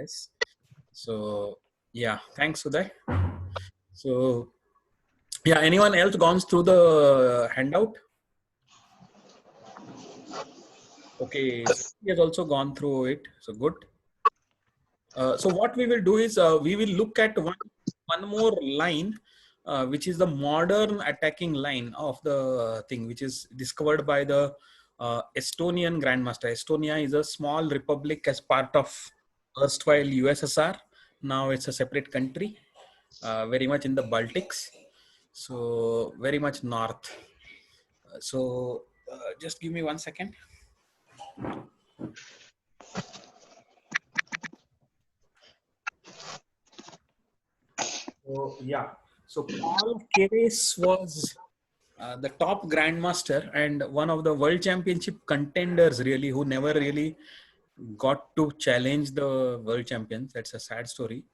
guess. So yeah, thanks Uday. So yeah, anyone else gone through the handout? Okay, so he has also gone through it. So good. So what we will do is we will look at one more line, which is the modern attacking line of the thing, which is discovered by the Estonian Grandmaster. Estonia is a small republic as part of erstwhile USSR. Now it's a separate country, very much in the Baltics, so very much north. Just give me 1 second. So yeah, so Paul Keres was the top grandmaster and one of the world championship contenders, really, who never really got to challenge the world champions. That's a sad story.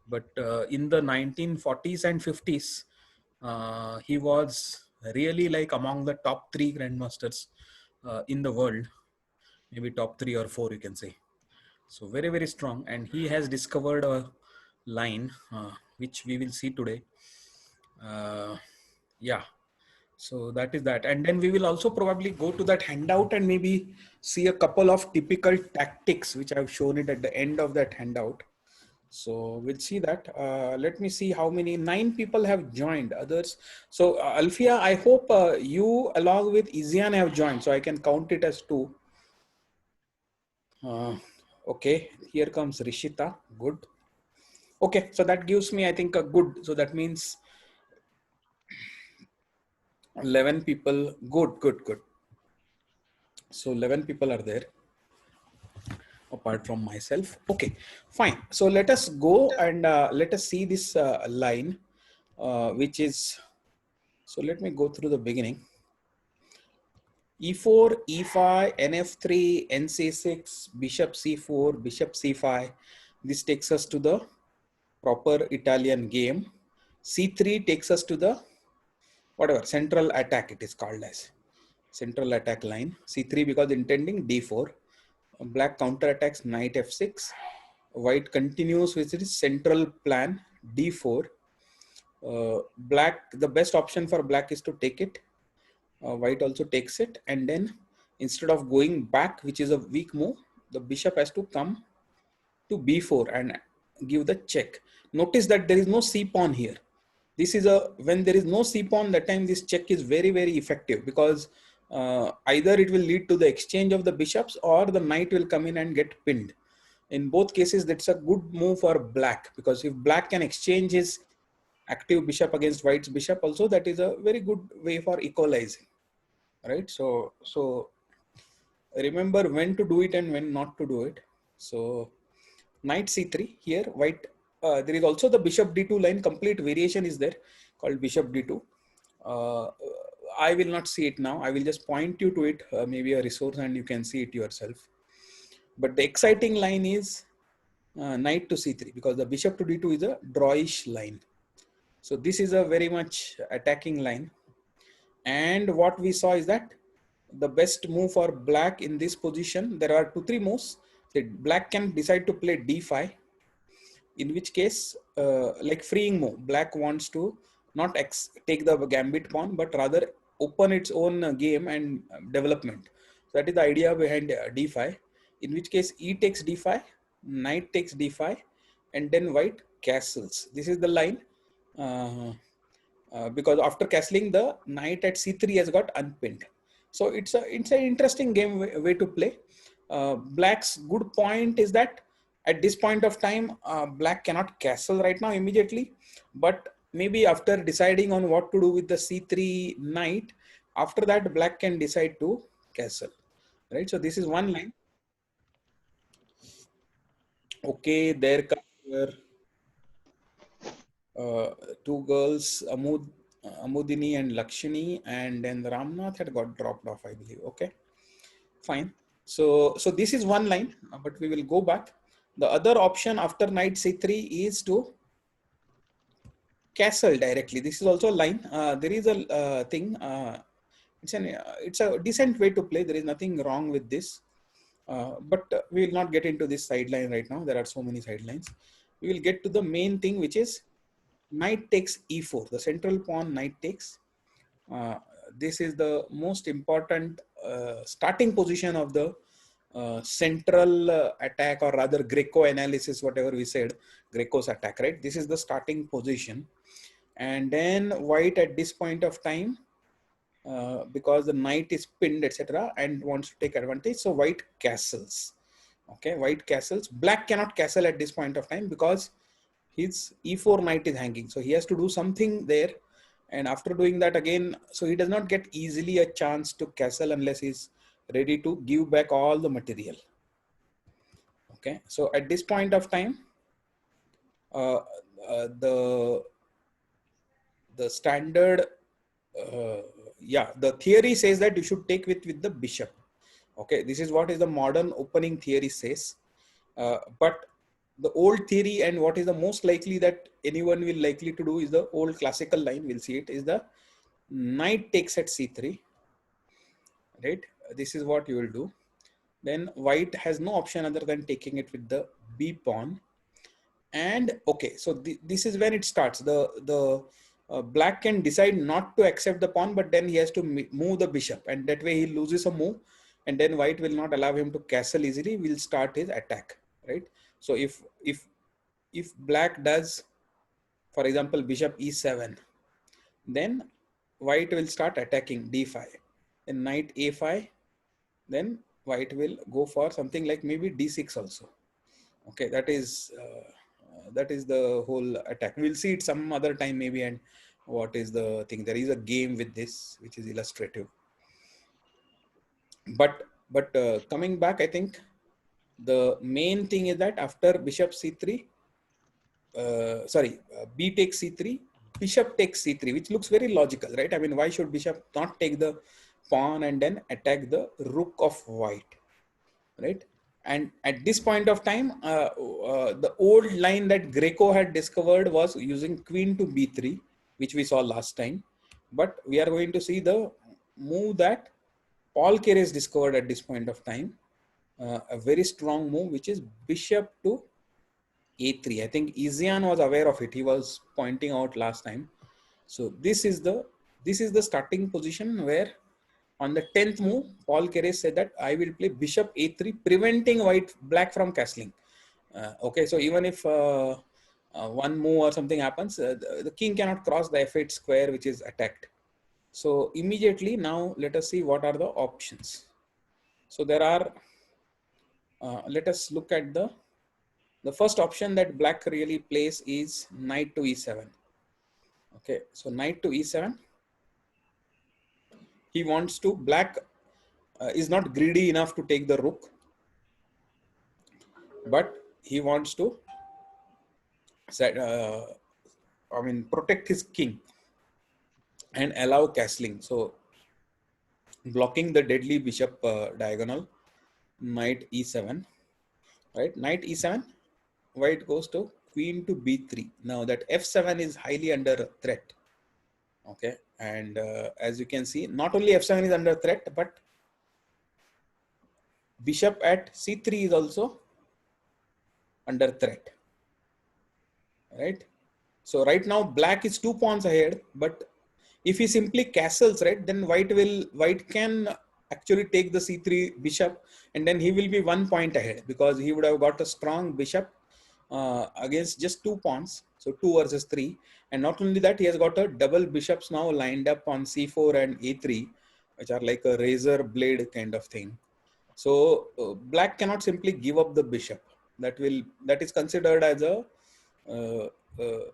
But in the 1940s and 50s, he was really like among the top three grandmasters in the world, maybe top three or four, you can say. So very, very strong. And he has discovered a line, which we will see today. Yeah, so that is that. And then we will also probably go to that handout and maybe see a couple of typical tactics, which I've shown it at the end of that handout. So we'll see that. Let me see how many, 9 people have joined, others. So Alfia, I hope you along with Izian have joined, so I can count it as 2. Okay, here comes Rishita, good. Okay, so that gives me, I think, a good, so that means 11 people, good. So 11 people are there apart from myself. Okay, fine. So let us go and let us see this line, which is, so let me go through the beginning. E4, E5, NF3, NC6, Bishop C4, Bishop C5. This takes us to the proper Italian game. C3 takes us to the whatever central attack it is called as. Central attack line. C3 because intending D4. Black counterattacks knight F6. White continues with its central plan D4. Black, the best option for black is to take it. White also takes it, and then instead of going back, which is a weak move, the bishop has to come to B4 and give the check. Notice that there is no C pawn here. This is a, when there is no C pawn, that time this check is very, very effective, because either it will lead to the exchange of the bishops or the knight will come in and get pinned. In both cases, that's a good move for black, because if black can exchange his active bishop against white's bishop also, that is a very good way for equalizing, right? So remember when to do it and when not to do it. So knight c3 here, white, there is also the bishop d2 line, complete variation is there called bishop d2. I will not see it now, I will just point you to it, maybe a resource, and you can see it yourself. But the exciting line is knight to c3, because the bishop to d2 is a drawish line. So this is a very much attacking line. And what we saw is that the best move for black in this position, there are 2-3 moves that black can decide to play d5, in which case like freeing move, black wants to not take the gambit pawn, but rather open its own game and development. So that is the idea behind d5, in which case e takes d5, knight takes d5, and then white castles. This is the line, because after castling, the knight at c3 has got unpinned. So it's an interesting game way to play. Black's good point is that at this point of time, black cannot castle right now immediately, but maybe after deciding on what to do with the c3 knight, after that black can decide to castle, right? So this is one line. Okay, there comes your, two girls, Amudini and Lakshmi, and then Ramnath had got dropped off, I believe. Okay, fine. So this is one line, but we will go back. The other option after knight c3 is to castle directly. This is also a line. There is a thing. It's a decent way to play. There is nothing wrong with this. But we will not get into this sideline right now. There are so many sidelines. We will get to the main thing, which is knight takes e4, the central pawn knight takes. Uh, this is the most important starting position of the central attack, or rather Greco analysis, whatever we said, Greco's attack, right? This is the starting position. And then white at this point of time, because the knight is pinned, etc., and wants to take advantage, so white castles. Okay, white castles. Black cannot castle at this point of time because his e4 knight is hanging, so he has to do something there. And after doing that again, so he does not get easily a chance to castle unless he's ready to give back all the material. Okay, so at this point of time, uh, the standard, the theory says that you should take with the bishop. Okay, this is what is the modern opening theory says. But the old theory, and what is the most likely that anyone will likely to do, is the old classical line. We'll see it is the knight takes at c3, right? This is what you will do. Then white has no option other than taking it with the b pawn. And okay, so this is when it starts. The black can decide not to accept the pawn, but then he has to move the bishop, and that way he loses a move, and then white will not allow him to castle easily. Will start his attack, right? So if black does, for example, bishop e7, then white will start attacking d5, then knight a5, then white will go for something like maybe d6 also. Okay, that is the whole attack. We'll see it some other time maybe. And what is the thing? There is a game with this which is illustrative. But coming back, I think the main thing is that after bishop c3, b takes c3, bishop takes c3, which looks very logical, right? I mean, why should bishop not take the pawn and then attack the rook of white, right? And at this point of time, the old line that Greco had discovered was using queen to b3, which we saw last time. But we are going to see the move that Paul Keres discovered at this point of time, a very strong move, which is bishop to a3. I think Isian was aware of it. He was pointing out last time. So this is the starting position where on the 10th move, Paul Keres said that I will play bishop a3, preventing black from castling. Okay, so even if one move or something happens, the king cannot cross the f8 square, which is attacked. So immediately now let us see what are the options. So there are, let us look at the first option that black really plays is knight to e7. Okay, so knight to e7. He wants to, black is not greedy enough to take the rook, but he wants to protect his king and allow castling. So blocking the deadly bishop diagonal, knight e7, right? Knight e7, white goes to queen to b3. Now that f7 is highly under threat. Okay, and as you can see, not only f7 is under threat, but bishop at c3 is also under threat, right? So right now black is 2 pawns ahead, but if he simply castles, right, then white can actually take the c3 bishop, and then he will be 1 point ahead because he would have got a strong bishop against just 2 pawns. So 2 versus 3. And not only that, he has got a double bishops now lined up on c4 and a3, which are like a razor blade kind of thing. So black cannot simply give up the bishop. That is considered as a uh, uh,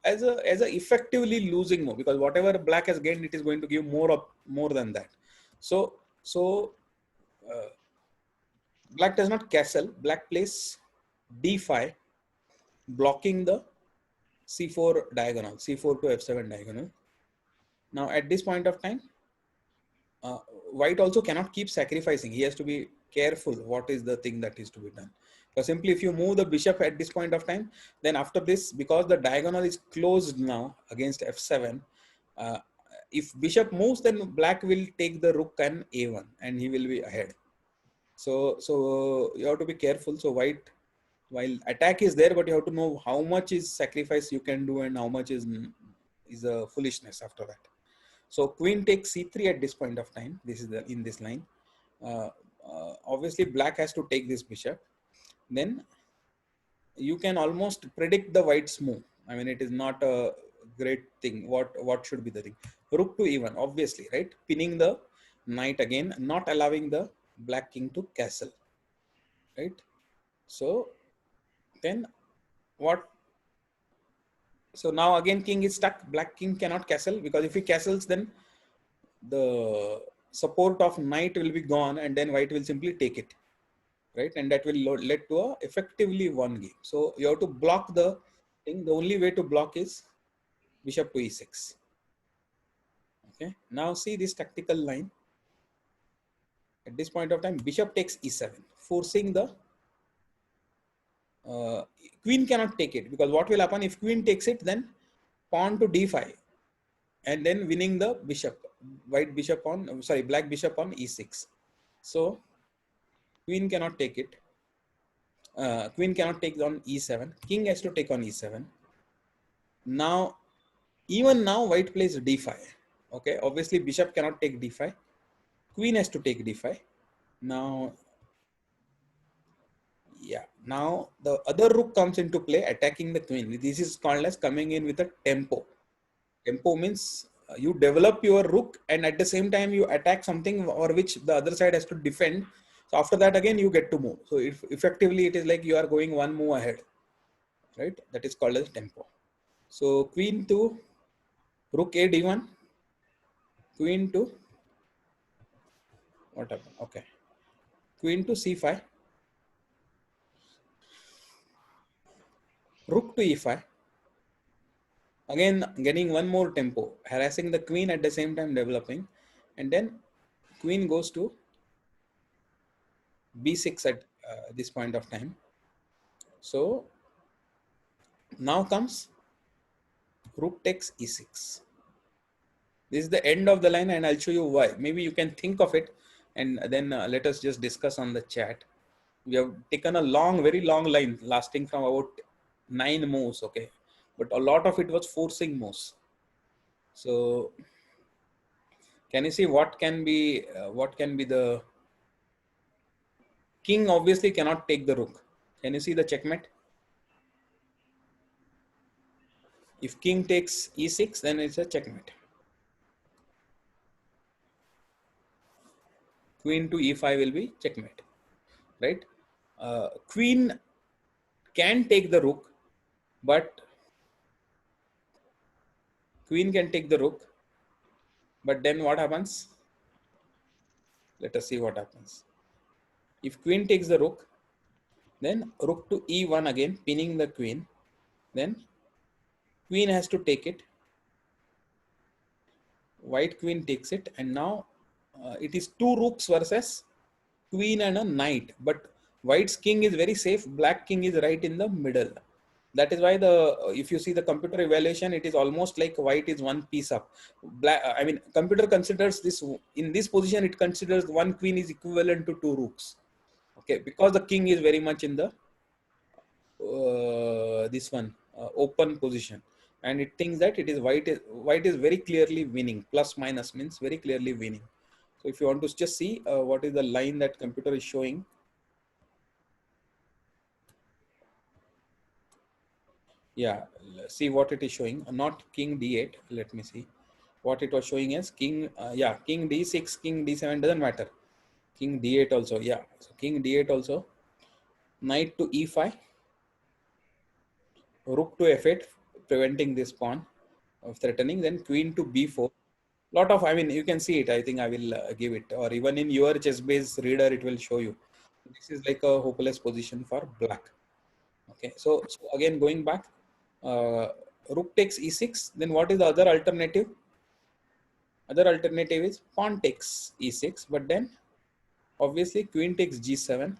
as a effectively losing move, because whatever black has gained, it is going to give more than that. So black does not castle. Black plays d5, blocking the c4 diagonal, c4 to f7 diagonal. Now at this point of time, uh, white also cannot keep sacrificing. He has to be careful what is the thing that is to be done. So simply if you move the bishop at this point of time, then after this, because the diagonal is closed now against f7, uh, if bishop moves, then black will take the rook and a1, and he will be ahead. So you have to be careful. So white, while attack is there, but you have to know how much is sacrifice you can do and how much is a foolishness after that. So queen takes c3 at this point of time. This is the in this line. uh, Obviously black has to take this bishop. Then you can almost predict the white's move. I mean, it is not a great thing. What should be the thing? Rook to e1, obviously, right? Pinning the knight again, not allowing the black king to castle, right? So then what? So now again king is stuck. Black king cannot castle, because if he castles, then the support of knight will be gone, and then white will simply take it, right? And that will lead to a effectively one game. So you have to block the thing. The only way to block is bishop to e6. Okay, now see this tactical line. At this point of time, bishop takes e7, forcing the queen cannot take it, because what will happen if queen takes it? Then pawn to d5, and then winning the bishop, white bishop on, sorry, black bishop on e6. So queen cannot take it. Queen cannot take on e7. King has to take on e7. Now, even now, white plays d5. Okay, obviously bishop cannot take d5. Queen has to take d5. Now, yeah, now the other rook comes into play, attacking the queen. This is called as coming in with a tempo. Tempo means you develop your rook, and at the same time you attack something or which the other side has to defend. So after that again you get to move. So if effectively it is like you are going one move ahead, right? That is called as tempo. So queen to rook a d1, queen to what happened? Okay, queen to c5, rook to e5. Again getting one more tempo, harassing the queen at the same time developing, and then queen goes to b6 at this point of time. So now comes rook takes e6. This is the end of the line, and I'll show you why. Maybe you can think of it, and then let us just discuss on the chat. We have taken a long, very long line lasting from about 9 moves, okay? But a lot of it was forcing moves. So can you see what can be the king? Obviously cannot take the rook. Can you see the checkmate? If king takes e6, then it's a checkmate. Queen to e5 will be checkmate, right? Queen can take the rook, but queen can take the rook, but then what happens? Let us see what happens. If queen takes the rook, then rook to e1 again, pinning the queen. Then queen has to take it. White queen takes it, and now it is two rooks versus queen and a knight. But white's king is very safe. Black king is right in the middle. That is why the if you see the computer evaluation, it is almost like white is one piece up. Black, I mean, computer considers this in this position. It considers one queen is equivalent to two rooks. Okay, because the king is very much in the this one open position, and it thinks that it is white is very clearly winning. Plus minus means very clearly winning. So if you want to just see what is the line that computer is showing. Yeah, see what it is showing. Not king d8. Let me see what it was showing as king. Yeah, king d6, king d7 doesn't matter. King d8 also. Yeah, so king d8 also. Knight to e5, rook to f8, preventing this pawn of threatening. Then queen to b4. Lot of, I mean, you can see it. I think I will give it, or even in your chess base reader, it will show you. This is like a hopeless position for black. Okay, so again going back, uh, rook takes e6. Then what is the other alternative? Other alternative is pawn takes e6, but then obviously queen takes g7,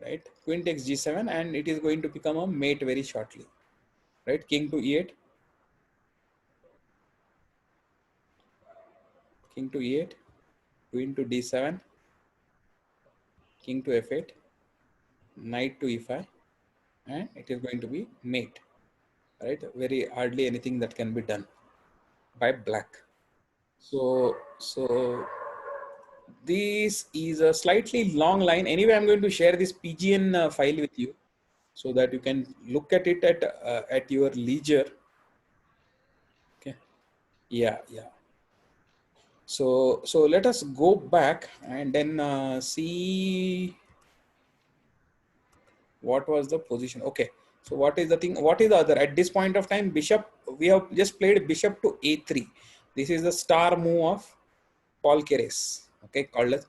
right? Queen takes g7, and it is going to become a mate very shortly, right? King to e8, king to e8, queen to d7, king to f8, knight to e5, and it is going to be mate, right? Very hardly anything that can be done by black. So this is a slightly long line. Anyway, I'm going to share this PGN file with you so that you can look at it at your leisure. Okay. Yeah. So let us go back and then see what was the position. Okay. So what is the thing? What is the other? At this point of time, bishop, we have just played bishop to a3. This is the star move of Paul Keres. Okay, called as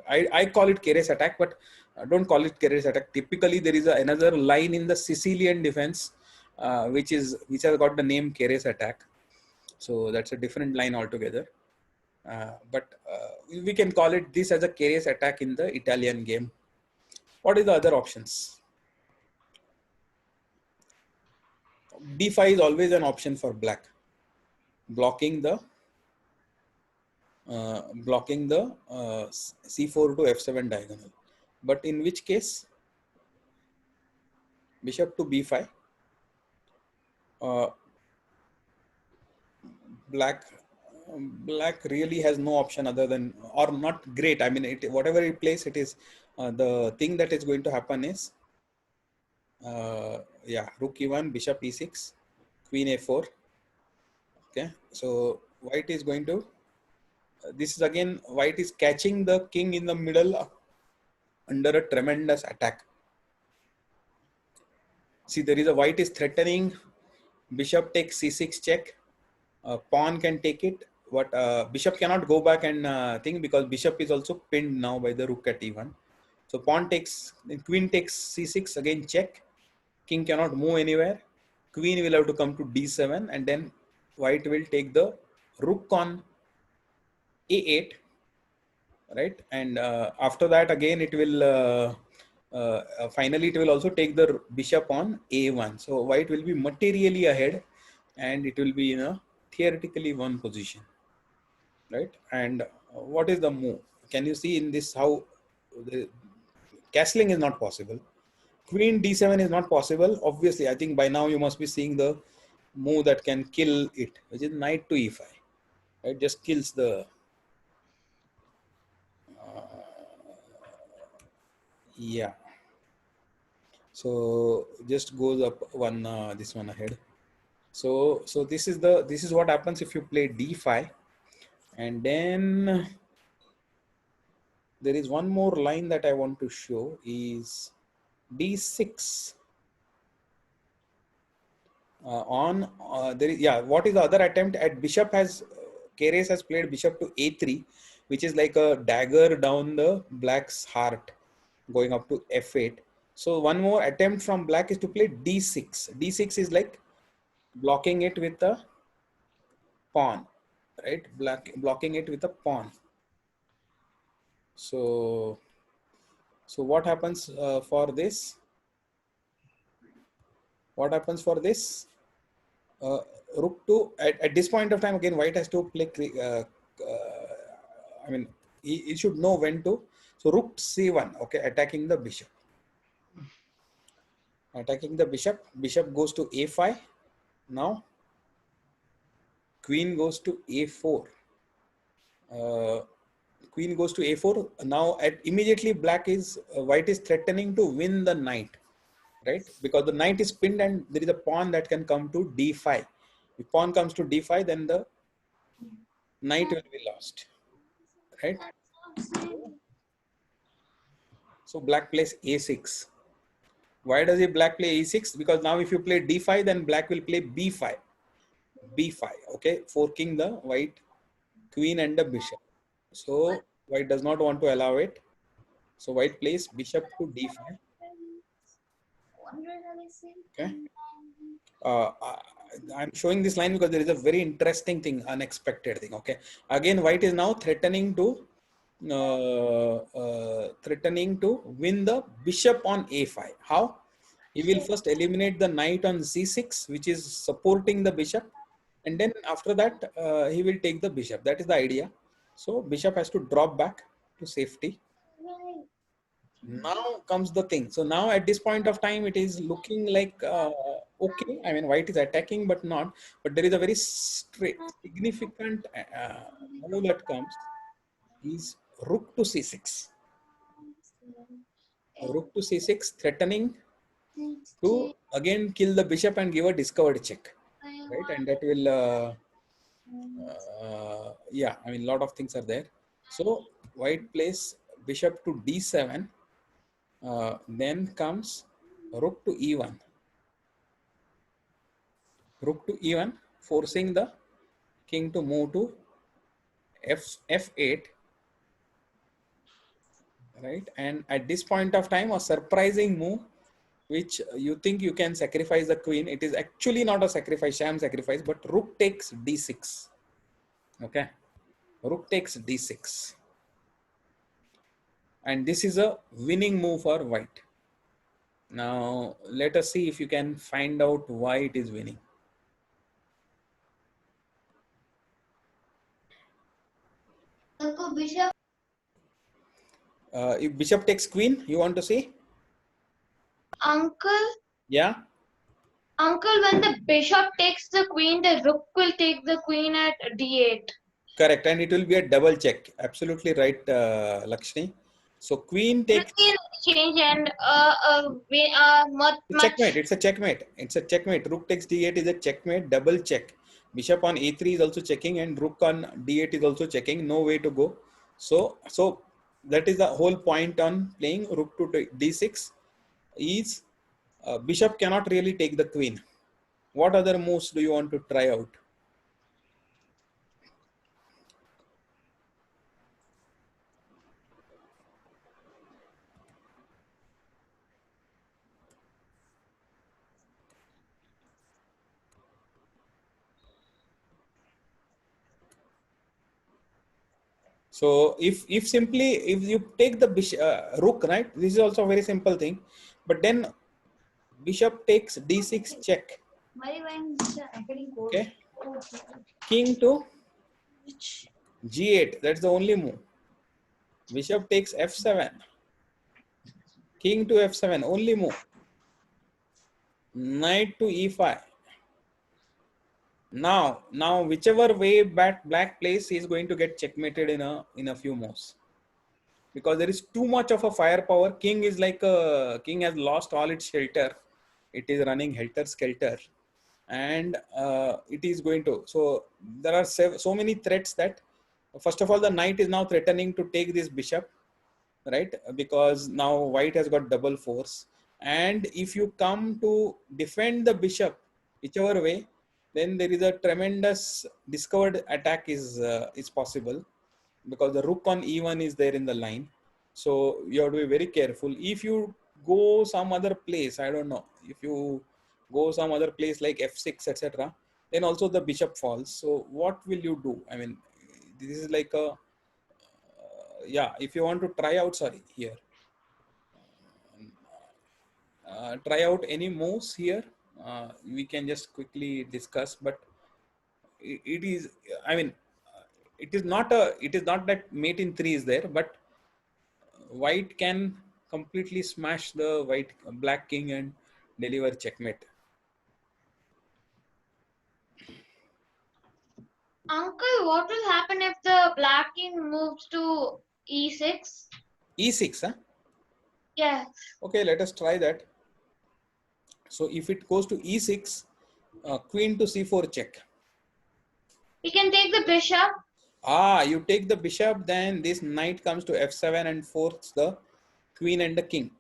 I call it Keres attack, but don't call it Keres attack. Typically, there is another line in the Sicilian defense, which has got the name Keres attack. So that's a different line altogether. But we can call it this as a Keres attack in the Italian game. What is the other options? D5 is always an option for black, blocking the c4 to f7 diagonal. But in which case, bishop to b5, black really has no option other than, or not great. I mean, whatever it plays, it is the thing that is going to happen is yeah, rook e1, bishop e6, queen a4. Okay, so white is going to this is again, white is catching the king in the middle under a tremendous attack. See, there is a white is threatening bishop takes c6 check. Pawn can take it, but bishop cannot go back and think, because bishop is also pinned now by the rook at e1. So pawn takes, queen takes c6, again check. King cannot move anywhere. Queen will have to come to d7, and then white will take the rook on a8, right? And after that, again it will finally it will also take the bishop on a1. So white will be materially ahead, and it will be in a theoretically one position, right? And what is the move? Can you see in this how the castling is not possible? Queen d7 is not possible. Obviously, I think by now you must be seeing the move that can kill it, which is knight to e5. Right, just kills the yeah. So just goes up one this one ahead. So this is what happens if you play d5, and then there is one more line that I want to show is d6. There is, yeah, what is the other attempt at bishop? Has Keres has played bishop to a3, which is like a dagger down the black's heart, going up to f8. So one more attempt from black is to play d6. D6 is like blocking it with a pawn, right? Blocking it with a pawn. So what happens for this? What happens for this? Rook to at this point of time, again white has to play. I mean, he should know when to. So rook c1, okay, attacking the bishop. Attacking the bishop. Bishop goes to a5. Now queen goes to a4. Queen goes to a4. Now immediately black is white is threatening to win the knight, right? Because the knight is pinned and there is a pawn that can come to d5. If pawn comes to d5, then the knight will be lost, right? So black plays a6. Why does black play e6? Because now if you play d5, then black will play b5. b5, okay, forking the white queen and the bishop. So white does not want to allow it. So white plays bishop to d5. Okay. I'm showing this line because there is a very interesting thing, unexpected thing. Okay. Again, white is now threatening to win the bishop on a5. How? He will first eliminate the knight on c6, which is supporting the bishop, and then after that he will take the bishop. That is the idea. So bishop has to drop back to safety. Now comes the thing. So now at this point of time, it is looking like okay. I mean, white is attacking, but not. But there is a very straight, significant move that comes. Is rook to c6. Rook to c6, threatening to again kill the bishop and give a discovered check, right? And that will, yeah. I mean, a lot of things are there. So white plays bishop to d7. Then comes rook to e1. Rook to e1, forcing the king to move to f8, right? And at this point of time, a surprising move, which you think you can sacrifice the queen. It is actually not a sacrifice, sham sacrifice, but rook takes d6. Okay, rook takes d6, and this is a winning move for white. Now let us see if you can find out why it is winning. Uncle Bishop. If bishop takes queen, you want to see? Uncle. Yeah. Uncle, when the bishop takes the queen, the rook will take the queen at d8. Correct, and it will be a double check. Absolutely right, Lakshmi. So queen takes. Everything change and Checkmate. much. It's a checkmate. It's a checkmate. Rook takes d8 is a checkmate. Double check. Bishop on e3 is also checking, and rook on d8 is also checking. No way to go. So that is the whole point on playing rook to d6. Is bishop cannot really take the queen. What other moves do you want to try out? So if simply if you take the bishop, rook, right? This is also a very simple thing. But then bishop takes d6 check. Okay. King to g8. That's the only move. Bishop takes f7. King to f7. Only move. Knight to e5. Now whichever way black plays, he is going to get checkmated in a few moves, because there is too much of a firepower. King is like a king has lost all its shelter. It is running helter skelter, and it is going to. So there are so many threats that, first of all, the knight is now threatening to take this bishop, right? Because now white has got double force, and if you come to defend the bishop whichever way, then there is a tremendous discovered attack is possible, because the rook on e1 is there in the line. So you have to be very careful. If you go some other place, I don't know, if you go some other place like f6 etc., then also the bishop falls. So what will you do? I mean, this is like a yeah, if you want to try out, sorry, here, try out any moves here, we can just quickly discuss. But it is, I mean, it is not that mate in 3 is there, but white can completely smash the black king and deliver checkmate. Uncle, what will happen if the black king moves to e6? E6, huh? Yes. Okay, let us try that. So if it goes to e6, queen to c4 check. We can take the bishop. You take the bishop, then this knight comes to f7 and forces the queen and the king.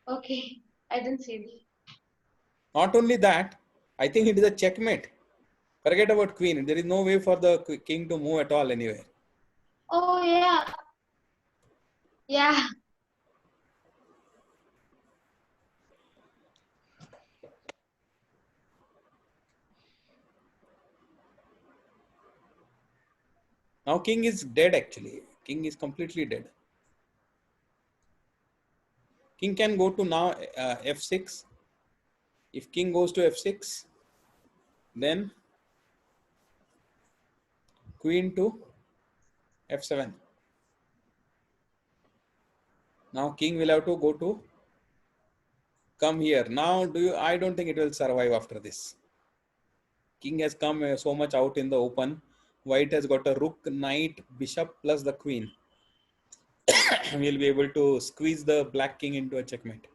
Okay. I didn't see this. Not only that, I think it is a checkmate. Forget about queen. There is no way for the king to move at all anywhere. Oh, yeah. Yeah. Now king is dead actually. King is completely dead. King can go to now f6. If king goes to f6, then queen to f7. Now king will have to go to come here. Now I don't think it will survive after this. King has come so much out in the open. White has got a rook, knight, bishop plus the queen. We'll be able to squeeze the black king into a checkmate.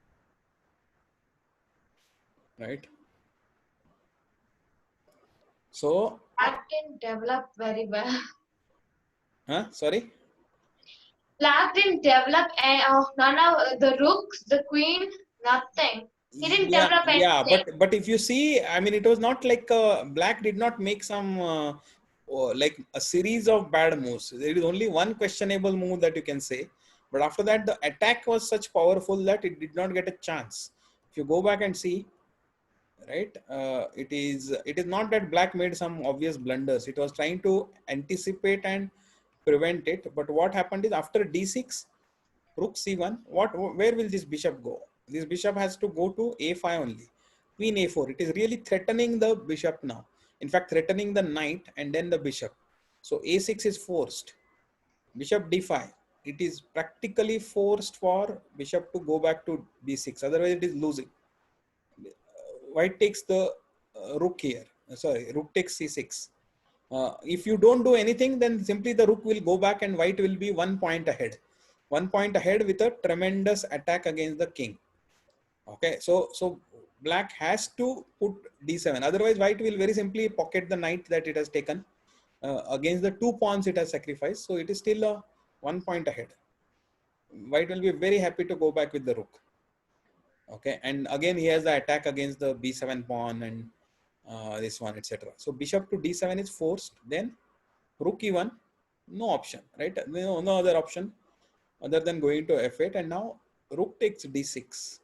Right? So Black didn't develop very well. sorry? Black didn't develop none of the rooks, the queen, nothing. He didn't Yeah, develop yeah, anything. but if you see, I mean, it was not like black did not make some like a series of bad moves. There is only one questionable move that you can say, but after that, the attack was such powerful that it did not get a chance. If you go back and see, right, it is not that black made some obvious blunders. It was trying to anticipate and prevent it. But what happened is after d6, rook c1, where will this bishop go? This bishop has to go to a5 only. Queen a4, it is really threatening the bishop now. In fact, threatening the knight and then the bishop. So a6 is forced. Bishop d5, it is practically forced for bishop to go back to b6, otherwise it is losing. White takes the rook here, sorry, rook takes c6. If you don't do anything, then simply the rook will go back and white will be 1 point ahead. 1 point ahead with a tremendous attack against the king. Okay, so black has to put d7. Otherwise, white will very simply pocket the knight that it has taken against the 2 pawns it has sacrificed. So it is still a 1 point ahead. White will be very happy to go back with the rook. Okay, and again he has the attack against the b7 pawn and this one, etc. So bishop to d7 is forced. Then rook e1, no option, right? No other option other than going to f8. And now rook takes d6.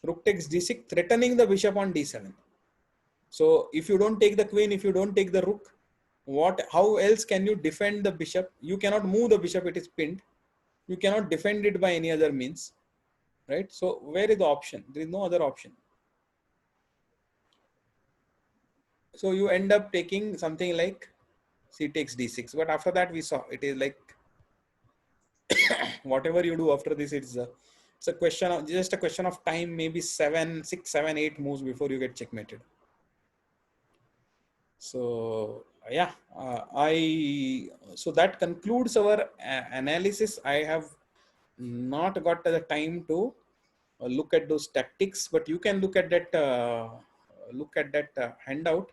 Rook takes d6, threatening the bishop on d7. So if you don't take the queen, if you don't take the rook, how else can you defend the bishop? You cannot move the bishop, it is pinned. You cannot defend it by any other means, right? So where is the option? There is no other option. So you end up taking something like c takes d6. But after that we saw it is like whatever you do after this, it's a question of just a question of time, maybe 7, 6, 7, 8 moves before you get checkmated. So yeah, so that concludes our analysis. I have not got the time to look at those tactics, but you can look at that handout,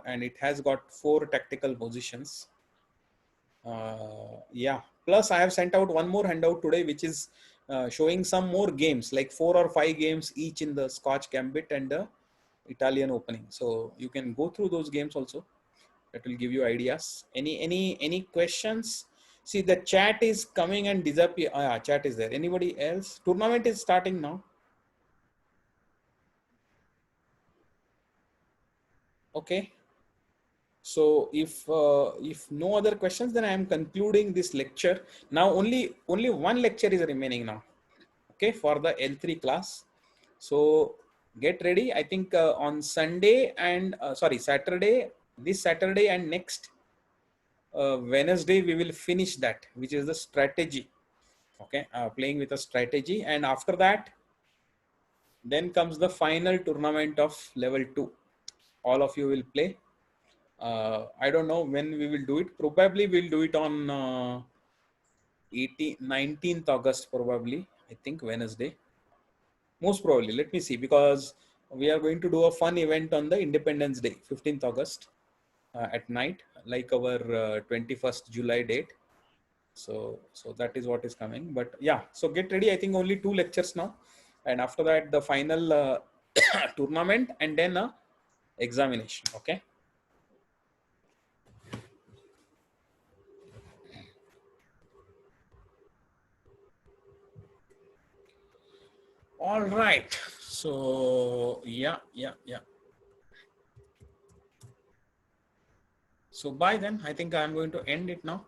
and it has got 4 tactical positions. Yeah, plus I have sent out one more handout today, which is showing some more games, like 4 or 5 games each in the Scotch Gambit and the Italian Opening. So you can go through those games also. That will give you ideas. Any questions? See, the chat is coming and disappear. Yeah, chat is there. Anybody else? Tournament is starting now. Okay. So if no other questions, then I am concluding this lecture. Now only one lecture is remaining now. Okay, for the L3 class. So get ready. I think on Sunday and Saturday, this Saturday and next Wednesday, we will finish that, which is the strategy. Okay, playing with a strategy. And after that, then comes the final tournament of level 2. All of you will play. I don't know when we will do it. Probably we'll do it on 19th August, probably. I think Wednesday. Most probably. Let me see, because we are going to do a fun event on the Independence Day, 15th August at night, like our 21st July date. So that is what is coming. But yeah, so get ready. I think only 2 lectures now. And after that, the final tournament and then examination. Okay. All right. So yeah. So by then, I think I'm going to end it now.